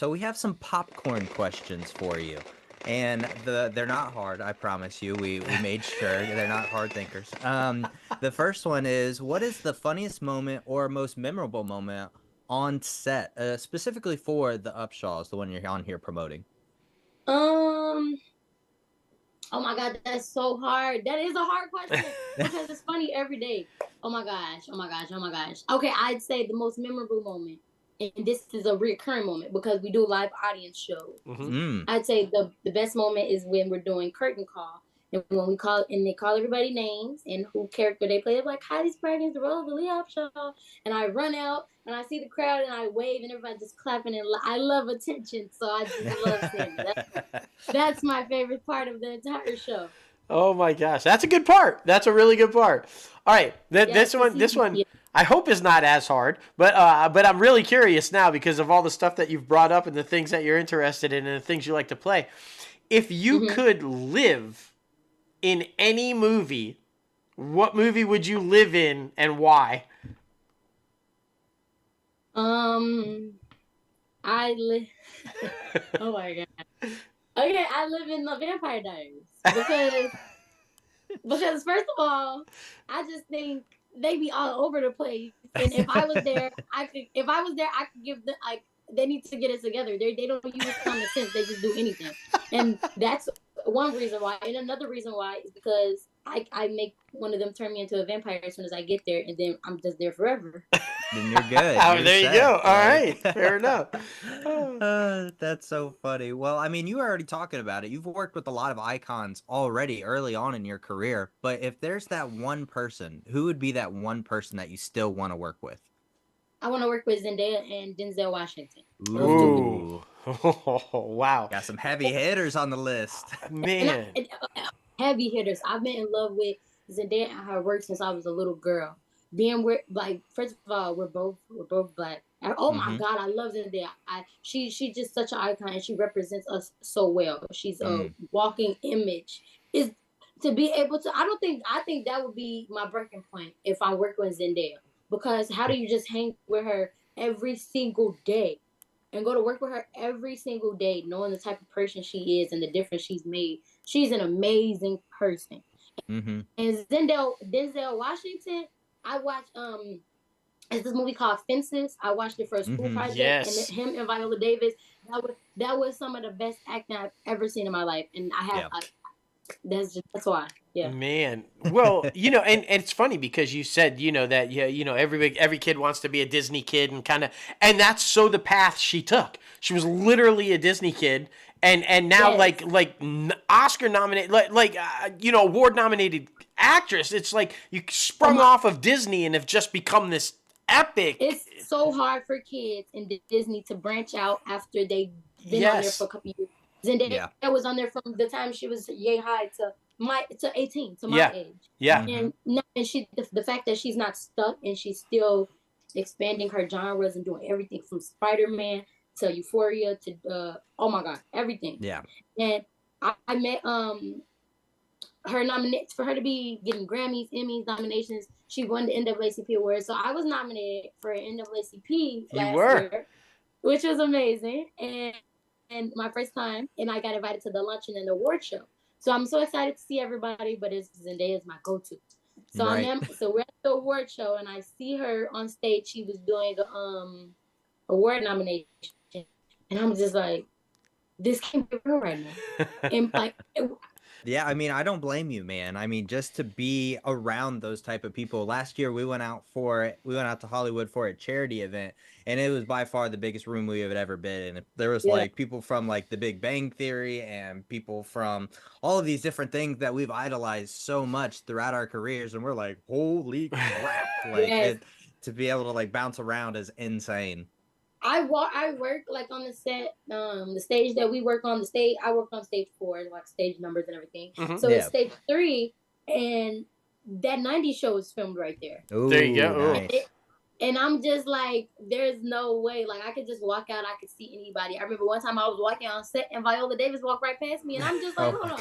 So we have some popcorn questions for you. And they're not hard, I promise you. We made sure they're not hard thinkers. The first one is, what is the funniest moment or most memorable moment on set, specifically for the Upshaws, the one you're on here promoting? Um, oh my God, that's so hard. That is a hard question because it's funny every day. Oh my gosh, oh my gosh, oh my gosh. Okay, I'd say the most memorable moment, and this is a recurring moment because we do live audience shows. Mm. I'd say the best moment is when we're doing curtain call. And when we call and they call everybody names and who character they play, they're like Khali Spraggins, the role of the Leo show. And I run out and I see the crowd and I wave and everybody just clapping and I love attention, so I just love seeing it. That's my favorite part of the entire show. Oh my gosh, that's a good part. That's a really good part. All right, this one, Yeah. I hope is not as hard, but I'm really curious now because of all the stuff that you've brought up and the things that you're interested in and the things you like to play. If you could live in any movie, what movie would you live in and why? I live. Oh my God. Okay, I live in the Vampire Diaries because first of all, I just think they be all over the place, and if I was there, I could. If I was there, I could give them. Like they need to get it together. They don't use common sense. They just do anything, and that's one reason why. And another reason why is because I make one of them turn me into a vampire as soon as I get there, and then I'm just there forever. Then you're good. Oh, there you go. All right, fair enough. That's so funny. Well, I mean, you were already talking about it. You've worked with a lot of icons already early on in your career. But if there's that one person, who would be that one person that you still want to work with? I want to work with Zendaya and Denzel Washington. Ooh. Oh, wow. Got some heavy hitters on the list. Man. Heavy hitters. I've been in love with Zendaya and her work since I was a little girl. Then we're like, first of all, we're both black. Oh my God, I love Zendaya. She's just such an icon, and she represents us so well. She's a walking image. Is to be able to. I think that would be my breaking point if I work with Zendaya, because how do you just hang with her every single day and go to work with her every single day, knowing the type of person she is and the difference she's made? She's an amazing person. And Denzel Washington, I watched it's this movie called Fences. I watched it for a school project, Yes. and him and Viola Davis. That was some of the best acting I've ever seen in my life, and I have. That's why. Yeah. Man, well, and it's funny because you said, that every kid wants to be a Disney kid and that's so the path she took. She was literally a Disney kid, and now like Oscar nominated, award nominated actress. It's like you sprung off of Disney and have just become this epic. It's so hard for kids in Disney to branch out after they've been on there for a couple years. Zendaya was on there from the time she was yay high to 18 to my age. Yeah. And she the fact that she's not stuck and she's still expanding her genres and doing everything from Spider-Man to Euphoria to oh my God, everything. Yeah. And I met her nominated for her to be getting Grammys, Emmys, nominations. She won the NAACP award, so I was nominated for an NAACP last year, which was amazing. And my first time, and I got invited to the luncheon and award show. So I'm so excited to see everybody, but Zendaya is my go-to. So so we're at the award show, and I see her on stage. She was doing the award nomination, and I'm just like, this can't be real right now. And like, yeah, I mean, I don't blame you, man. I mean, just to be around those type of people. Last year, we went out to Hollywood for a charity event, and it was by far the biggest room we had ever been in. There was like people from like The Big Bang Theory and people from all of these different things that we've idolized so much throughout our careers, and we're like, holy crap! Like to be able to like bounce around is insane. I work like on the set, the stage that we work on. I worked on stage 4, like stage numbers and everything. So it's stage 3, and that 90s show is filmed right there. Ooh, there you go. Nice. And I'm just like, there's no way. Like, I could just walk out. I could see anybody. I remember one time I was walking on set, and Viola Davis walked right past me, and I'm just like, hold on.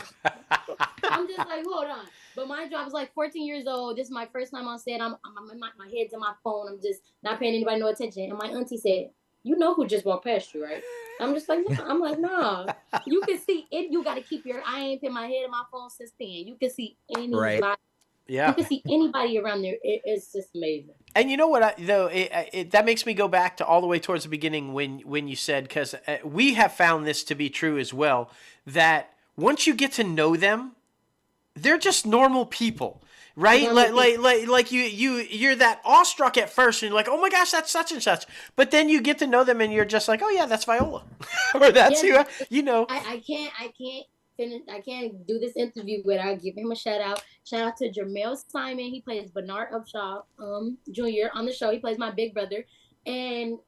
I'm just like, hold on. But mind you, I was like 14 years old. This is my first time on set. My head's in my phone. I'm just not paying anybody no attention. And my auntie said, you know who just walked past you, right? I'm just like, nah. I'm like, nah. You can see it. You got to keep your. I ain't put my head in my phone since then. You can see Right. anybody. You Yeah. can see anybody around there. It's just amazing. And you know what? That makes me go back to all the way towards the beginning when you said, because we have found this to be true as well, that once you get to know them, they're just normal people, right? Like you're that awestruck at first, and you're like, oh my gosh, that's such and such. But then you get to know them, and you're just like, oh yeah, that's Viola, or that's Yes, you know. I can't finish. I can't do this interview without giving him a shout out. Shout out to Jermail Simon. He plays Bernard Upshaw, Jr. on the show. He plays my big brother, and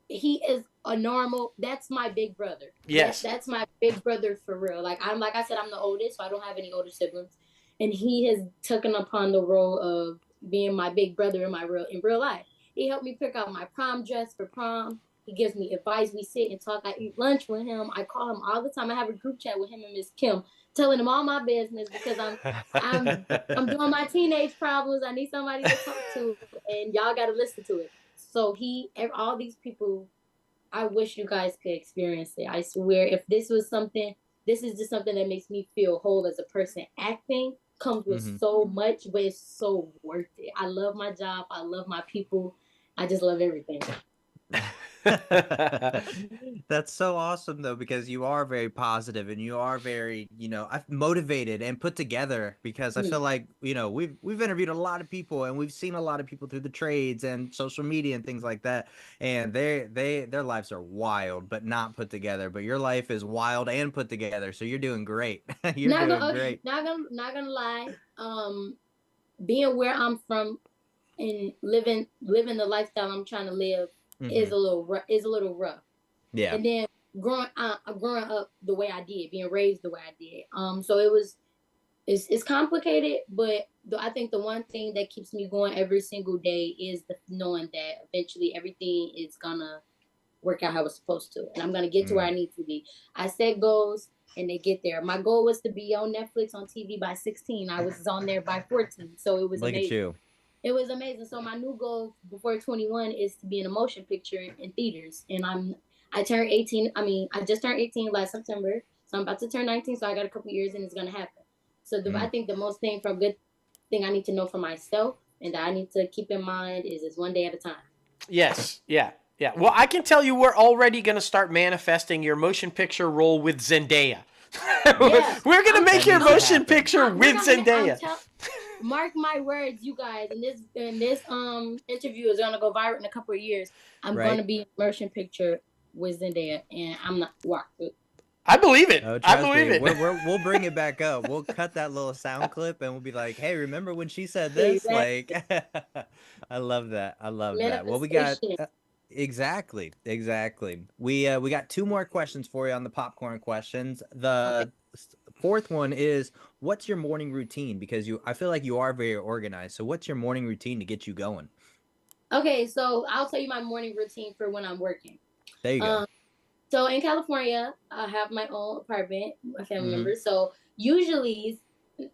he is a normal. That's my big brother. Yes. That's my big brother for real. Like I said, I'm the oldest, so I don't have any older siblings, and he has taken upon the role of being my big brother in real life. He helped me pick out my prom dress for prom. He gives me advice. We sit and talk. I eat lunch with him. I call him all the time. I have a group chat with him and Miss Kim, telling him all my business because I'm doing my teenage problems. I need somebody to talk to, and y'all got to listen to it. So all these people, I wish you guys could experience it. I swear, if this was something, this is just something that makes me feel whole as a person. Acting comes with so much, but it's so worth it. I love my job. I love my people. I just love everything. That's so awesome though, because you are very positive and you are very, motivated and put together, because I feel like, we've interviewed a lot of people and we've seen a lot of people through the trades and social media and things like that. And their lives are wild, but not put together. But your life is wild and put together. So you're doing great. You're doing great. Not gonna lie. Being where I'm from and living the lifestyle I'm trying to live is a little rough. Yeah. And then growing up the way I did, being raised the way I did. So it's complicated, but I think the one thing that keeps me going every single day is knowing that eventually everything is gonna work out how it's supposed to, and I'm gonna get to where I need to be. I set goals and they get there. My goal was to be on Netflix on TV by 16. I was on there by 14, so it was Look amazing. At you. It was amazing. So my new goal before 21 is to be in a motion picture in theaters. And I turned 18. I just turned 18 last September. So I'm about to turn 19. So I got a couple years and it's going to happen. So I think the most good thing I need to know for myself and that I need to keep in mind is it's one day at a time. Yes. Yeah. Yeah. Well, I can tell you we're already going to start manifesting your motion picture role with Zendaya. Yeah. We're going to make your motion picture with Zendaya. Mark my words, you guys. And this interview is gonna go viral in a couple of years. I'm gonna be in a motion picture with Zendaya, and I'm not walked. I believe it. Oh, I believe it. We'll bring it back up. We'll cut that little sound clip and we'll be like, "Hey, remember when she said this?" Exactly. Like, I love that. I love that. Well, we got exactly. We got 2 more questions for you on the popcorn questions. The fourth one is, what's your morning routine? Because I feel like you are very organized. So what's your morning routine to get you going? Okay, so I'll tell you my morning routine for when I'm working. There you go. So in California, I have my own apartment, my family members. So usually,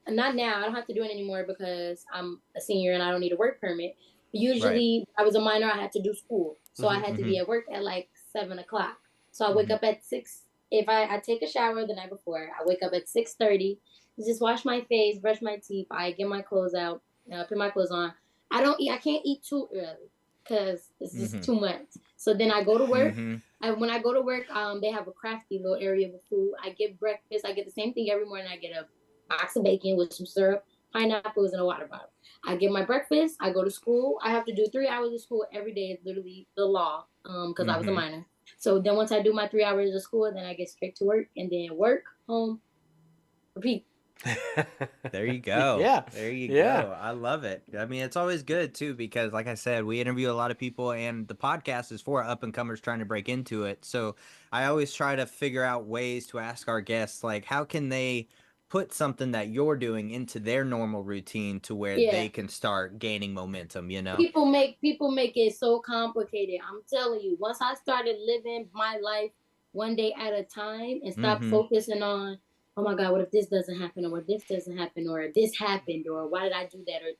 not now, I don't have to do it anymore because I'm a senior and I don't need a work permit. Usually, I was a minor, I had to do school. So I had to be at work at like 7 o'clock. So I wake up at 6. If I take a shower the night before, I wake up at 6:30, just wash my face, brush my teeth. I get my clothes out, put my clothes on. I can't eat too early because it's just too much. So then I go to work. When I go to work, they have a crafty little area with food. I get breakfast. I get the same thing every morning. I get a box of bacon with some syrup, pineapples, and a water bottle. I get my breakfast. I go to school. I have to do 3 hours of school every day. It's literally the law because I was a minor. So then once I do my 3 hours of school, then I get straight to work and then work, home, repeat. There you go. Yeah. There you go. I love it. I mean, it's always good too, because like I said, we interview a lot of people and the podcast is for up and comers trying to break into it. So I always try to figure out ways to ask our guests, like, how can they put something that you're doing into their normal routine to where they can start gaining momentum, People make it so complicated. I'm telling you, once I started living my life one day at a time and stop focusing on, oh my God, what if this doesn't happen, or what if this doesn't happen, or this happened, or why did I do that, or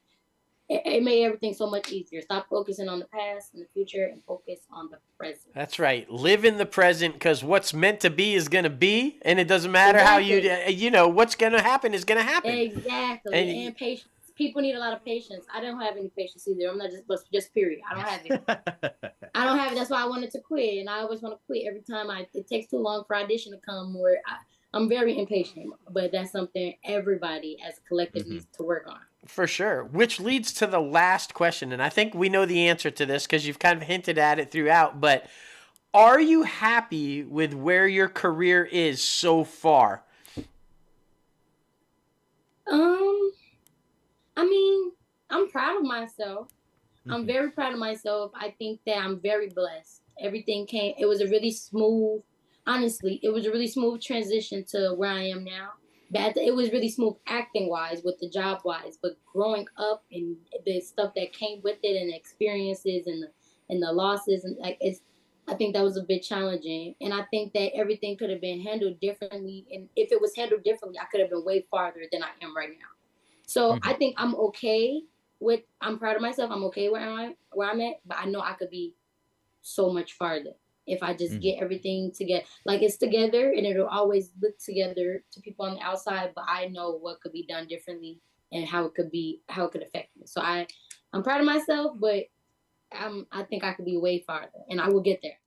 it made everything so much easier. Stop focusing on the past and the future and focus on the present. That's right. Live in the present, because what's meant to be is going to be, and it doesn't matter Exactly. how you know, what's going to happen is going to happen. Exactly. And patience. People need a lot of patience. I don't have any patience either. I'm not just period. I don't have it. I don't have it. That's why I wanted to quit. And I always want to quit every time it takes too long for audition to come, or I'm very impatient. But that's something everybody as a collective needs to work on. For sure. Which leads to the last question. And I think we know the answer to this because you've kind of hinted at it throughout. But are you happy with where your career is so far? I mean, I'm proud of myself. I'm very proud of myself. I think that I'm very blessed. Everything it was a really smooth, honestly, it was a really smooth transition to where I am now. It was really smooth acting wise with the job wise, but growing up and the stuff that came with it and the experiences and the losses and I think that was a bit challenging. And I think that everything could have been handled differently. And if it was handled differently, I could have been way farther than I am right now. So I think I'm okay I'm proud of myself. I'm okay where I'm at, but I know I could be so much farther if I just get everything together. Like it's together and it'll always look together to people on the outside, but I know what could be done differently and how it could affect me. So I'm proud of myself, but I think I could be way farther and I will get there.